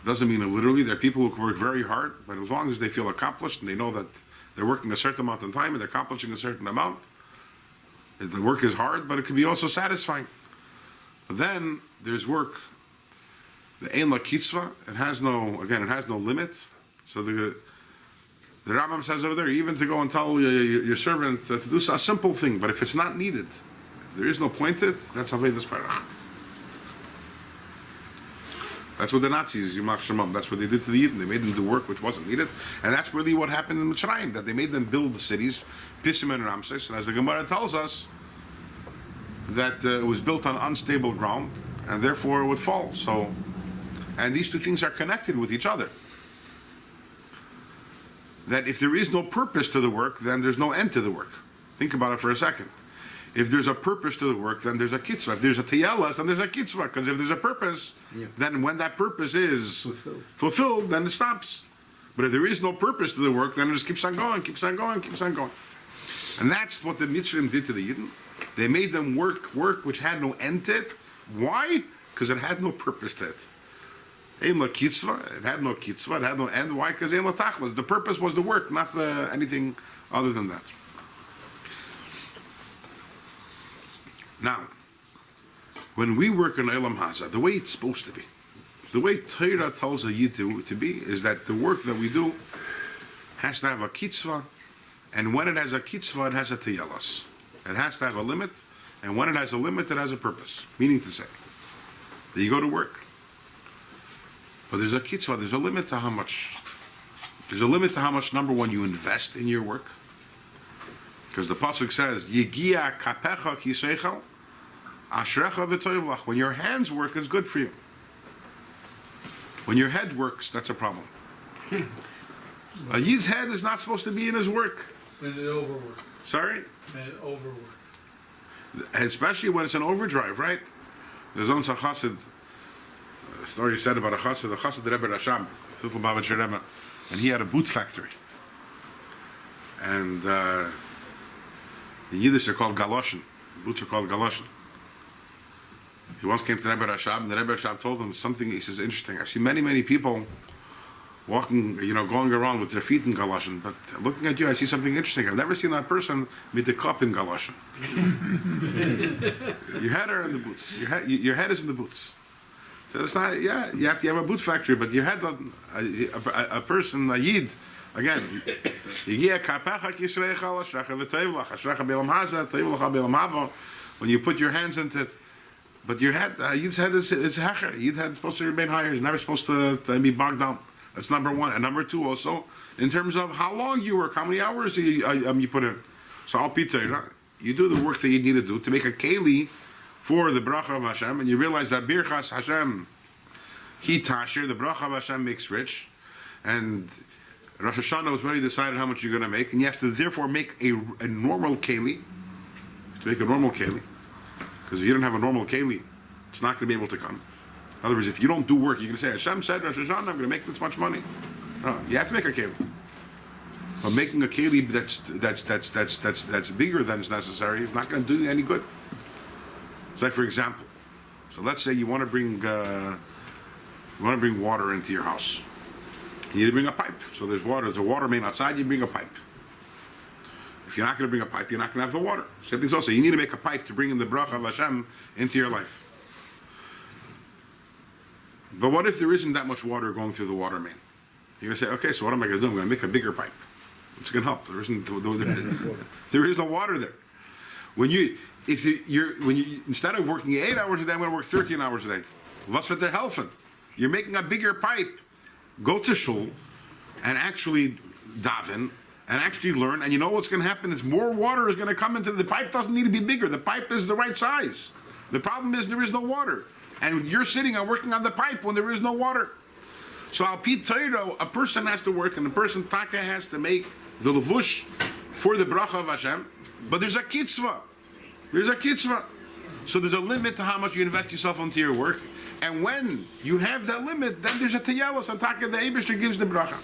literally. There are people who work very hard, but as long as they feel accomplished and they know that they're working a certain amount of time and they're accomplishing a certain amount, the work is hard, but it can be also satisfying. But then there's work, the ein la kitzva. It has no limit. So the Rambam says over there, even to go and tell your servant to do a simple thing, but if it's not needed, if there is no point to it, that's Avedis Parach. That's what the Nazis, Yimach Shemam, that's what they did to the Yidden. They made them do work which wasn't needed. And that's really what happened in Mitzrayim, that they made them build the cities, Pisim and Ramses. And as the Gemara tells us, that it was built on unstable ground, and therefore it would fall. So, and these two things are connected with each other. That if there is no purpose to the work, then there's no end to the work. Think about it for a second. If there's a purpose to the work, then there's a kitzvah. If there's a teyelas, then there's a kitzvah. Because if there's a purpose, then when that purpose is fulfilled, then it stops. But if there is no purpose to the work, then it just keeps on going, keeps on going, keeps on going. And that's what the Mitzrayim did to the Yidden. They made them work which had no end to it. Why? Because it had no purpose to it. Ein la kitzvah, it had no kitzvah, it had no end. Why? Because ein la tachlis. The purpose was the work, not anything other than that. Now, when we work in Elam Haza, the way it's supposed to be, the way Torah tells a Yid to be, is that the work that we do has to have a kitzvah, and when it has a kitzvah, it has a teyelas. It has to have a limit, and when it has a limit, it has a purpose. Meaning to say, that you go to work, but there's a kitzvah, there's a limit to how much. There's a limit to how much, number one, you invest in your work. Because the pasuk says, "Yigia kapecha kiseichel, ashrecha v'toivlach." When your hands work, it's good for you. When your head works, that's a problem. A Yid's head is not supposed to be in his work. When it overworked. Sorry? When it overworked. Especially when it's an overdrive, right? There's once a chassid, a story said about the chassid Rebbe Rashab, Silberberg Rebbe, and he had a boot factory. And in Yiddish they're called galoshen. Boots are called galoshen. He once came to the Rebbe Rashab, and the Rebbe Rashab told him something, he says, interesting. I've seen many, many people walking, going around with their feet in galoshen, but looking at you, I see something interesting. I've never seen that person with the cup in galoshen. Your head are in the boots. Your head is in the boots. So it's not, you have a boot factory, but your head doesn't, a person, a Yid, again, when you put your hands into it, but your head, Yid's head is hecher. Yid's head is supposed to remain higher. It's never supposed to be bogged down. That's number one. And number two also, in terms of how long you work, how many hours you put in. So Al Pi you do the work that you need to do to make a keli for the bracha of Hashem, and you realize that Birchas Hashem He Tasher, the bracha of Hashem makes rich, and Rosh Hashanah was already decided how much you're going to make, and you have to therefore make a normal keli, to make a normal keli, because if you don't have a normal keli, it's not going to be able to come. In other words, if you don't do work, you can say, Hashem said, Rosh Hashanah, I'm going to make this much money. No, you have to make a keli. But making a keli that's bigger than is necessary is not going to do you any good. It's like, for example, so let's say you want to bring water into your house. You need to bring a pipe. So there's water. There's a water main outside. You bring a pipe. If you're not going to bring a pipe, you're not going to have the water. Same thing also. You need to make a pipe to bring in the bracha of Hashem into your life. But what if there isn't that much water going through the water main? You're going to say, okay, so what am I going to do? I'm going to make a bigger pipe. It's going to help. There is no water there. When you instead of working 8 hours a day, I'm going to work 13 hours a day. What's with their helping? You're making a bigger pipe. Go to shul and actually daven and actually learn. And you know what's going to happen is more water is going to come into the pipe. Doesn't need to be bigger. The pipe is the right size. The problem is there is no water, and you're sitting and working on the pipe when there is no water. So al pi Torah, a person has to work, and the person taka has to make the levush for the bracha of Hashem. But there's a kitzvah. There's a kitzvah. So there's a limit to how much you invest yourself into your work. And when you have that limit, then there's a teyalos on taka the Eibishter gives the bracha.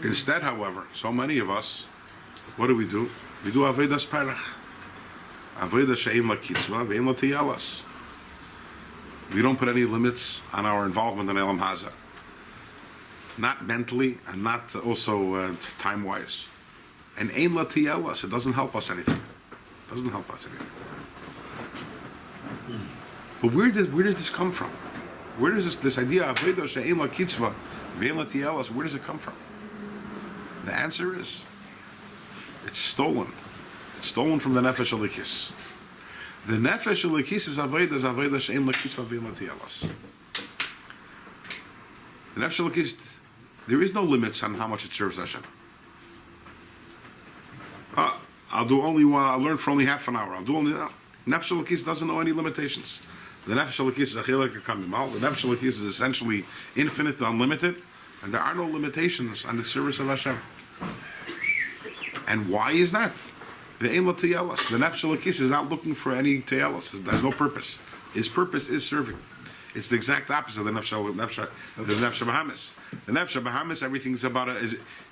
Instead, however, so many of us, what do? We do avodas parach, avodas she'ein la kitzvah ve'ein la teyalos. We don't put any limits on our involvement in Elam Haza. Not mentally and not also time-wise. And ein la teyalos, it doesn't help us anything. It doesn't help us anything. But where did this come from? Where does this idea of avodas she'ein la kitzvah ve'ein la teyalos, where does it come from? The answer is, it's stolen. It's stolen from the Nefesh Elikis. The Nefesh Elikis is Avodah she'ein la kitzvah ve'ein la teyalos. The Nefesh Elikis, there is no limits on how much it serves Hashem. I'll learn for only half an hour. I'll do only that. Nefesh Elikis doesn't know any limitations. The Nefesh Elikis is achilek kamimal. The Nefesh Elikis is essentially infinite, unlimited, and there are no limitations on the service of Hashem. And why is that? The Nefesh Elikis is not looking for any teyalos. There's no purpose. His purpose is serving. It's the exact opposite of the Nefesh Bahamis. The Nefesh Bahamis, everything's about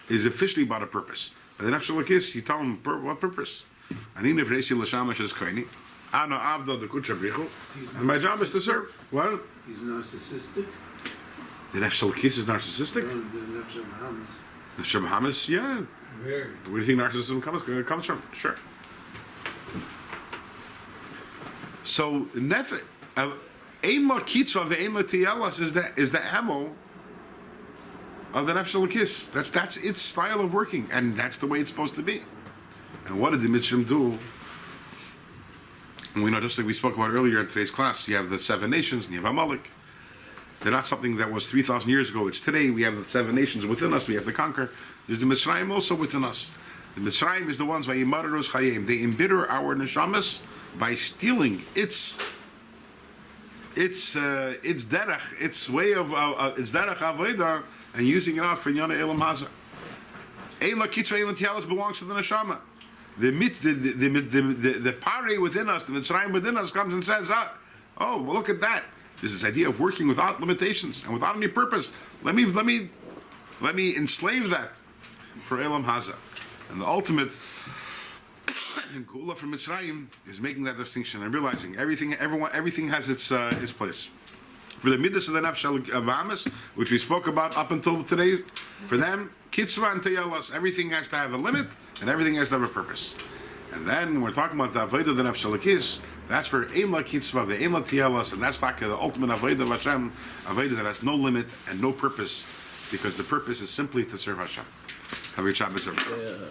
is officially about a purpose. But the Nefesh Elikis, you tell him what purpose. And my job is to serve. What? He's narcissistic. The Nefesh Elikis is narcissistic? The Nefesh Bahamas. Nefesh Bahamis, yeah. Very. Where do you think narcissism comes from? Sure. So ein la kitzvah ve'ein la teyalos is the ammo of the Nefesh Elikis. That's its style of working, and that's the way it's supposed to be. And what did the Mitzrim do? And we know, just like we spoke about earlier in today's class, you have the 7 nations and you have Amalek. They're not something that was 3,000 years ago. It's today. We have the 7 nations within us. We have to conquer. There's the Mitzrayim also within us. The Mitzrayim is the ones by Yimaros Chayim. They embitter our neshamas by stealing its derech, its way of its derech avodah, and using it out for Yana Elam Haza. Ein la kitzvah ein la teyalos belongs to the neshama. The pare within us, the Mitzrayim within us, comes and says, "Oh, well, look at that. There's this idea of working without limitations and without any purpose. Let me enslave that for Elam Haza." And the ultimate in Kula from Mitzrayim is making that distinction and realizing everything has its place. For the midas of the Nefesh Bahamis, which we spoke about up until today, for them, Kitzvah and Teyalos, everything has to have a limit and everything has to have a purpose. And then when we're talking about the Avodah of the Nefesh Elikis, that's where Ein la Kitzvah ve'ein la Teyalos, and that's like the ultimate Avodah of Hashem, Avodah that has no limit and no purpose, because the purpose is simply to serve Hashem. Have your Shabbos, everyone.